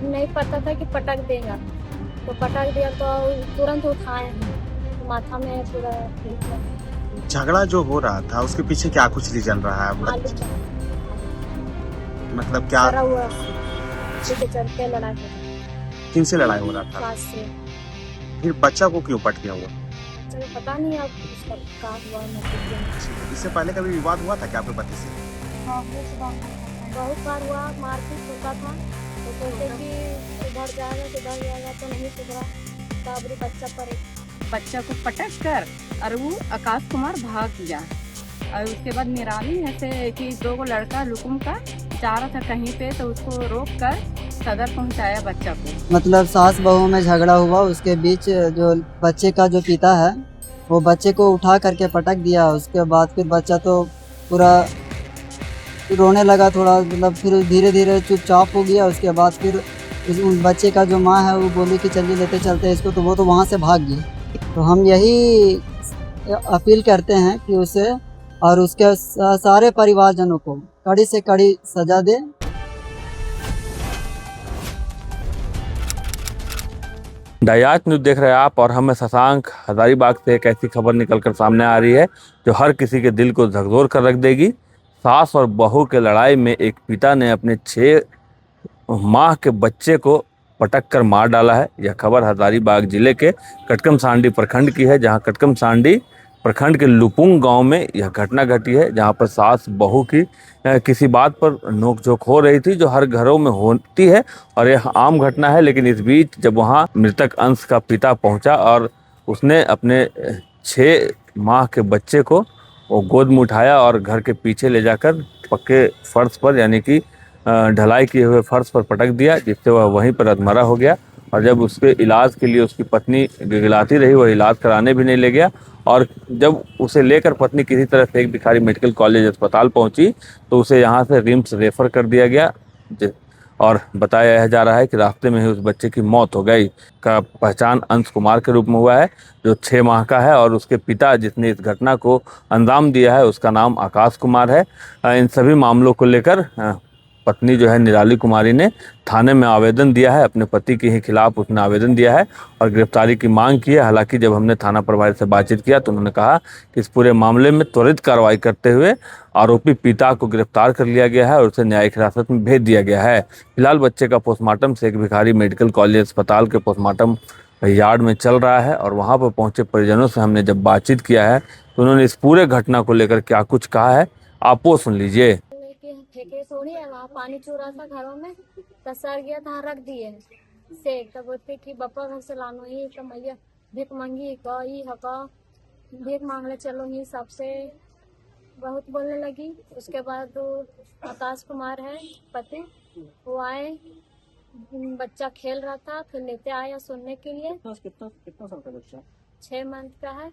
नहीं पता था कि पटक देगा, तो पटक दिया तो तुरंत उठाए हैं, तो माथा में पूरा झगड़ा जो हो रहा था उसके पीछे क्या कुछ रीजन रहा है? आलू का मतलब क्या, सरा हुआ उसी के चलते लड़ाई हो गई किन से लड़ाई हो रहा था? सास से। फिर बच्चा को क्यों पट गया हुआ? चलो पता नहीं अब उसका कहा हुआ मतलब इससे पहले कभी विवाद हुआ था क्या आपके पति से? बहुत बार हुआ, मारपीट होता था, तो सोचे कि सुधर जाएगा तो नहीं सुधरा, तब बच्चा पर बच्चा को पटक कर और वो आकाश कुमार भाग गया। और उसके बाद निराली है से कि दो गो लड़का लुकुम का जा रहा था कहीं पे, तो उसको रोक कर सदर पहुंचाया बच्चा को। मतलब सास बहू में झगड़ा हुआ, उसके बीच जो बच्चे का जो पिता है वो बच्चे को उठा करके पटक दिया। उसके बाद फिर बच्चा तो पूरा रोने लगा थोड़ा, मतलब फिर धीरे धीरे चुपचाप हो गया। उसके बाद फिर उस बच्चे का जो माँ है वो बोली कि चलिए लेते चलते हैं इसको, तो वो तो वहाँ से भाग गई। तो हम यही अपील करते हैं कि उसे और उसके सारे परिवारजनों को कड़ी से कड़ी सजा दे। डायाच न्यूज देख रहे हैं आप, और हमें शशांक हजारीबाग से एक ऐसी खबर निकलकर सामने आ रही है जो हर किसी के दिल को झकझोर कर रख देगी। सास और बहू के लड़ाई में एक पिता ने अपने 6 माह के बच्चे को पटक कर मार डाला है। यह खबर हजारीबाग जिले के कटकम सांडी प्रखंड की है, जहां कटकम सांडी प्रखंड के लुपुंग गांव में यह घटना घटी है, जहां पर सास बहू की किसी बात पर नोकझोंक हो रही थी, जो हर घरों में होती है और यह आम घटना है। लेकिन इस बीच जब वहां मृतक अंश का पिता पहुंचा और उसने अपने 6 माह के बच्चे को वो गोद में उठाया और घर के पीछे ले जाकर पक्के फर्श पर, यानी कि ढलाई किए हुए फर्श पर पटक दिया, जिससे वह वहीं पर अधमरा हो गया। और जब उसके इलाज के लिए उसकी पत्नी गिड़गिड़ाती रही, वह इलाज कराने भी नहीं ले गया। और जब उसे लेकर पत्नी किसी तरह से एक भिखारी मेडिकल कॉलेज अस्पताल पहुंची, तो उसे यहाँ से रिम्स रेफर कर दिया गया। और बताया जा रहा है कि रास्ते में ही उस बच्चे की मौत हो गई। का पहचान अंश कुमार के रूप में हुआ है, जो 6 माह का है, और उसके पिता जिसने इस घटना को अंजाम दिया है उसका नाम आकाश कुमार है। इन सभी मामलों को लेकर पत्नी जो है निराली कुमारी ने थाने में आवेदन दिया है, अपने पति के ही खिलाफ उसने आवेदन दिया है और गिरफ्तारी की मांग की है। हालांकि जब हमने थाना प्रभारी से बातचीत किया तो उन्होंने कहा कि इस पूरे मामले में त्वरित कार्रवाई करते हुए आरोपी पिता को गिरफ्तार कर लिया गया है और उसे न्यायिक हिरासत में भेज दिया गया है। फिलहाल बच्चे का postmortem Sheikh Bhikhari medical college अस्पताल के पोस्टमार्टम यार्ड में चल रहा है। और वहाँ पर पहुंचे परिजनों से हमने जब बातचीत किया है तो उन्होंने इस पूरे घटना को लेकर क्या कुछ कहा है, आप वो सुन लीजिए। ठेके थोड़ी है, वहाँ पानी चूरा था घरों में, तो सर गया था रख दिए से, तब बोलते कि बप्पा घर से लानो ही तो मैया भीख मांगी का ही हका, भीख मांगने चलो ही सबसे बहुत बोलने लगी। उसके बाद आकाश कुमार है पति, वो आए, बच्चा खेल रहा था, फिर लेते आया सुनने के लिए। कितना साल का बच्चा? 6 मंथ का है,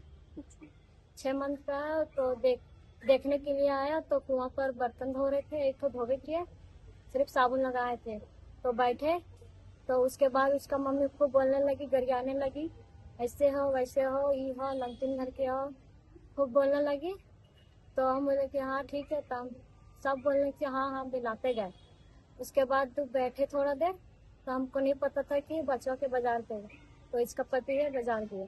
6 मंथ का है। तो देखने के लिए आया तो कुआं पर बर्तन धो रहे थे, एक तो धोबे किए, सिर्फ साबुन लगाए थे, तो बैठे। तो उसके बाद उसका मम्मी खूब बोलने लगी, गरियाने लगी, ऐसे हो वैसे हो, ये हो लंगटिन घर के हो, खूब बोलने लगी। तो हम बोले कि हाँ ठीक है, तब सब बोलने कि हाँ हाँ दिलाते गए। उसके बाद तो बैठे थोड़ा देर, तो हमको नहीं पता था कि बच्चों के बाजार पे, तो इसका पति है बाजार दिए,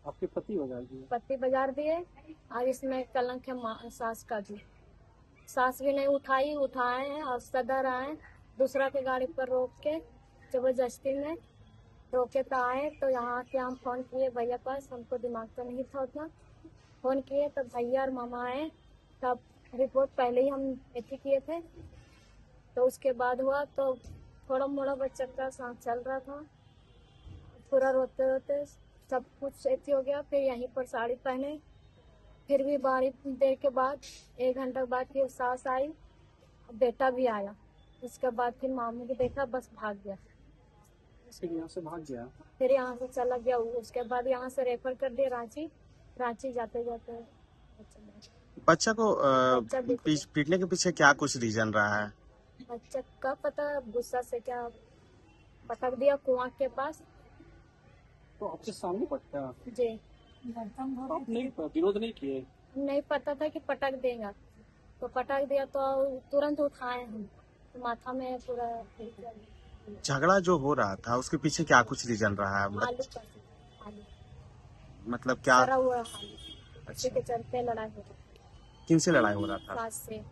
आपके पति बाजार दिए? पति बाजार दिए। और इसमें कलंक है सास का भी, सास भी नहीं उठाए हैं और सदर आए, दूसरा के गाड़ी पर रोक के जबरदस्ती में रोके तो आए। तो यहाँ के हम फोन किए भैया पास, हमको दिमाग तो नहीं था उतना, फोन किए तब भैया और मामा आए, तब रिपोर्ट पहले ही हम ऐसे किए थे। तो उसके बाद हुआ तो थोड़ा मोड़ा बच्चा का सांस चल रहा था, पूरा रोते रोते सब कुछ ऐसे हो गया। फिर यहीं पर साड़ी पहने, फिर भी बारी देर के बाद 1 घंटा बाद फिर सास आई, बेटा भी आया। उसके बाद फिर मामू को देखा, बस भाग गया, फिर यहाँ से भाग गया? फिर यहाँ से चला गया। उसके बाद यहाँ से रेफर कर दिया रांची जाते जाते बच्चा को बच्चा भी पीटने के पीछे क्या कुछ रीजन रहा है? बच्चा का पता, गुस्सा से क्या पटक दिया कुआं के पास। तो आपके सामने पटका? जी, आप नहीं विरोध नहीं किए? नहीं पता था कि पटक देगा, तो पटक दिया तो तुरंत उठाए हम, तो माथा में पूरा झगड़ा जो हो रहा था उसके पीछे क्या कुछ रीजन रहा है? आलू का आलू मतलब क्या? सरा हुआ आलू, उसी अच्छा, के चलते लड़ाई हो रही किन से लड़ाई हो रहा था? सास से।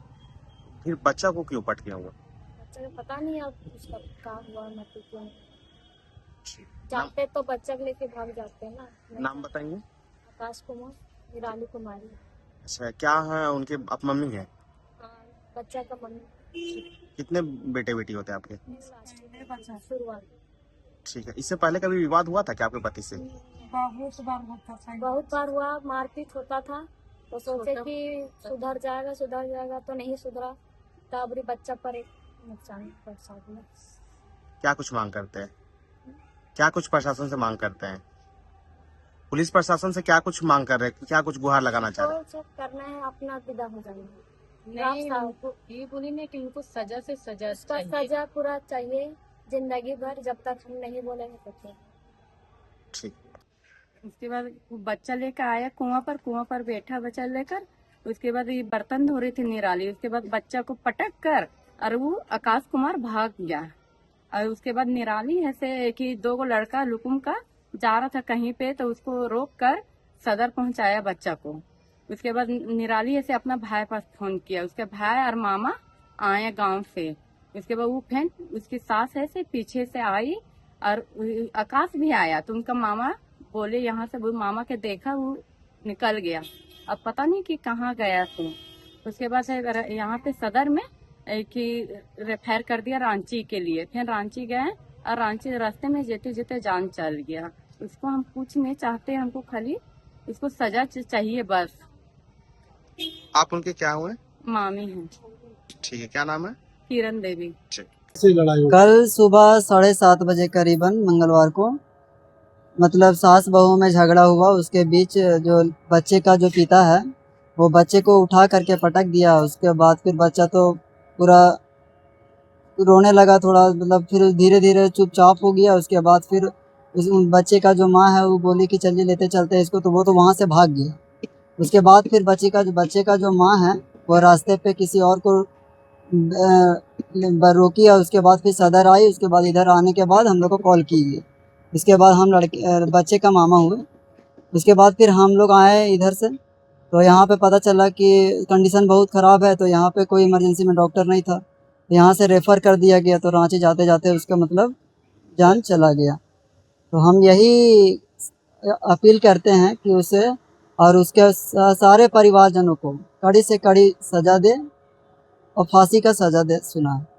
फिर बच्चा को क्यों पट गया हुआ? बच्चा को पता नहीं अब उसका क्या हुआ मत क्यों नाम, जाते तो बच्चा को लेके भाग जाते हैं ना। नाम बताएंगे? आकाश कुमार, निराली कुमारी। अच्छा, क्या है उनके? आप मम्मी हैं? हाँ, बच्चा का मम्मी। कितने बेटे बेटी होते हैं आपके? शुरुआत ठीक है, इससे पहले कभी विवाद हुआ था क्या आपके पति से? बहुत बार हुआ, मारपीट होता था तो सोचे कि सुधर जाएगा तो नहीं सुधरा, तब भी बच्चा पर एक नुकसान पहुंचा दिया। क्या कुछ मांग करते हैं? क्या कुछ प्रशासन से मांग करते हैं? पुलिस प्रशासन से क्या कुछ मांग कर रहे हैं? क्या कुछ गुहार लगाना चाह रहे हैं? तो सब करना है, अपना विदा हो जाना नहीं रास्ता। उनको ये बोली नहीं कि उनको सजा से सजा उसका चाहिए। सजा पूरा चाहिए जिंदगी भर, जब तक हम नहीं बोलेंगे तब तक। ठीक। उसके बाद वो बच्चा लेकर आया कुआं पर बैठा बच्चा लेकर। उसके बाद ये बर्तन धो रही थी निराली, उसके बाद बच्चा को पटक कर और वो आकाश कुमार भाग गया। और उसके बाद निराली ऐसे कि दो गो लड़का लुकुम का जा रहा था कहीं पे, तो उसको रोक कर सदर पहुंचाया बच्चा को। उसके बाद निराली ऐसे अपना भाई पास फोन किया, उसके भाई और मामा आए गांव से। उसके बाद वो फिर उसकी सास ऐसे पीछे से आई और आकाश भी आया, तो उनका मामा बोले यहाँ से, वो मामा के देखा वो निकल गया। अब पता नहीं कि कहाँ गया तो। उसके बाद से यहाँ पे सदर में कि रेफर कर दिया रांची के लिए। फिर रांची गए और रांची रास्ते में जेते जेते जान चल गया। उसको हम कुछ नहीं चाहते, हमको खाली इसको सजा चाहिए बस। आप उनके क्या हुए? मामी है ठीक है, क्या नाम है? किरण देवी। कल सुबह 7:30 बजे करीबन मंगलवार को मतलब सास बहू में झगड़ा हुआ। उसके बीच जो बच्चे का जो पिता है वो बच्चे को उठा करके पटक दिया। उसके बाद फिर बच्चा तो पूरा रोने लगा थोड़ा, मतलब फिर धीरे धीरे चुपचाप हो गया। उसके बाद फिर उस बच्चे का जो माँ है वो बोली कि चलिए लेते चलते हैं इसको, तो वो तो वहाँ से भाग गया। उसके बाद फिर बच्चे का जो माँ है वो रास्ते पे किसी और को रोकी और उसके बाद फिर सदर आई। उसके बाद इधर आने के बाद हम लोग को कॉल की गई। इसके बाद हम बच्चे का मामा हुए। उसके बाद फिर हम लोग आए इधर से, तो यहाँ पे पता चला कि कंडीशन बहुत ख़राब है, तो यहाँ पे कोई इमरजेंसी में डॉक्टर नहीं था, यहाँ से रेफ़र कर दिया गया। तो रांची जाते जाते उसका मतलब जान चला गया। तो हम यही अपील करते हैं कि उसे और उसके सारे परिवारजनों को कड़ी से कड़ी सज़ा दे और फांसी का सज़ा दे सुनाए।